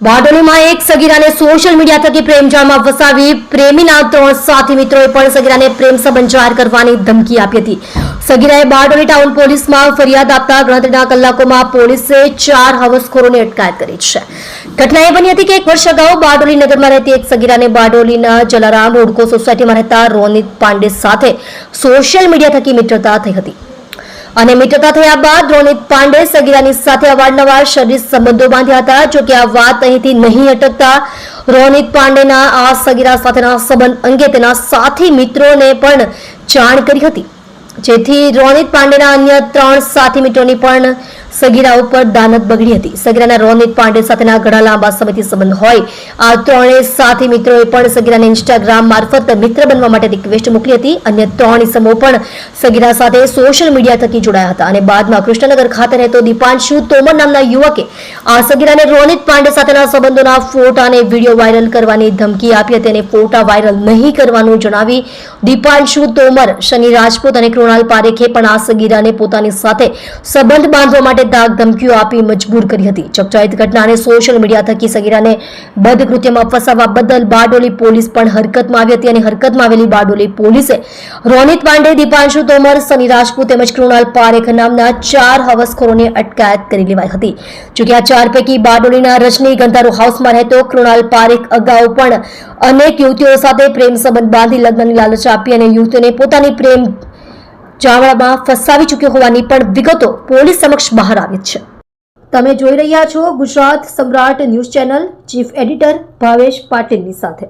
બારડોલીમાં એક સગીરાને social media થકી પ્રેમજાળમાં ફસાવી પ્રેમીના 3 સાથી મિત્રોએ પણ સગીરાને પ્રેમ સંબંધ જાહેર કરવાની ધમકી આપી હતી. સગીરાએ બારડોલી ટાઉન પોલીસમાં ફરિયાદ આપતા ગણતરીના કલાકોમાં પોલીસે 4 હવસખોરોની અટકાયત કરી છે. ઘટના એ બની હતી કે 1 વર્ષ અગાઉ બારડોલી નગરમાં રહેતી એક સગીરાને બારડોલીના જલારામ રોડકો સોસાયટીમાં રહેતા રોનિત પાંડે સાથે સોશિયલ મીડિયા થકી મિત્રતા થઈ હતી અને મિત્રતા થયા બાદ રોનિત પાંડે સગીરાની સાથે અવારનવાર શારીરિક સંબંધો બાંધ્યા હતા. જોકે આ વાત અહીંથી નહીં અટકતા રોનિત પાંડેના આ સગીરા સાથેના સંબંધ અંગે તેના સાથી મિત્રોને પણ જાણ કરી હતી, જેથી રોનિત પાંડેના અન્ય 3 સાથી મિત્રોની પણ સગીરા ઉપર દાનત બગડી હતી. સગીરાના રોનિત પાંડે સાથેના ઘણા લાંબા સમયથી સંબંધ હોય આ 3 સાથી મિત્રોએ પણ સગીરાને ઇન્સ્ટાગ્રામ મારફત મિત્ર બનવા માટે રિક્વેસ્ટ મોકલી હતી. અન્ય 3 ઇસમો પણ સગીરા સાથે સોશિયલ મીડિયા થકી જોડાયા હતા અને બાદમાં કૃષ્ણનગર ખાતે રહેતો દીપાંશુ તોમર નામના યુવકે આ સગીરાને રોનિત પાંડે સાથેના સંબંધોના ફોટા અને વિડીયો વાયરલ કરવાની ધમકી આપી હતી અને ફોટા વાયરલ નહીં કરવાનું જણાવી દીપાંશુ તોમર, શનિ રાજપૂત અને કૃણાલ પારેખે પણ આ સગીરાને પોતાની સાથે સંબંધ બાંધવા માટે ધાક ધમકીઓ આપી મજબૂર કરી હતી. ચકચારિત ઘટનાને સોશિયલ મીડિયા થકી સગીરાને બદકૃત્યમાં ફસાવવા બદલ બારડોલી પોલીસ પણ હરકતમાં આવી હતી અને હરકતમાં આવેલી બારડોલી પોલીસે રોનિત પાંડે, દીપાંશુ તોમર, શનિ રાજપૂત તેમજ કૃણાલ પારેખ નામના 4 હવસખોરોની અટકાયત કરી લેવાઈ હતી. જોકે આ 4 પૈકી બારડોલીના રજની ગંધારો હાઉસમાં રહેતો કૃણાલ પારેખ અગાઉ પણ અનેક યુવતીઓ સાથે પ્રેમ સંબંધ બાંધી લગ્નની લાલચ આપી અને યુવતીઓને પોતાની પ્રેમ જાળમાં ફસાવી ચૂક્યો હોવાની પણ વિગતો પોલીસ સમક્ષ બહાર આવી છે. તમે જોઈ રહ્યા છો ગુજરાત સમ્રાટ news channel. Chief editor Bhavesh પાટીલની સાથે.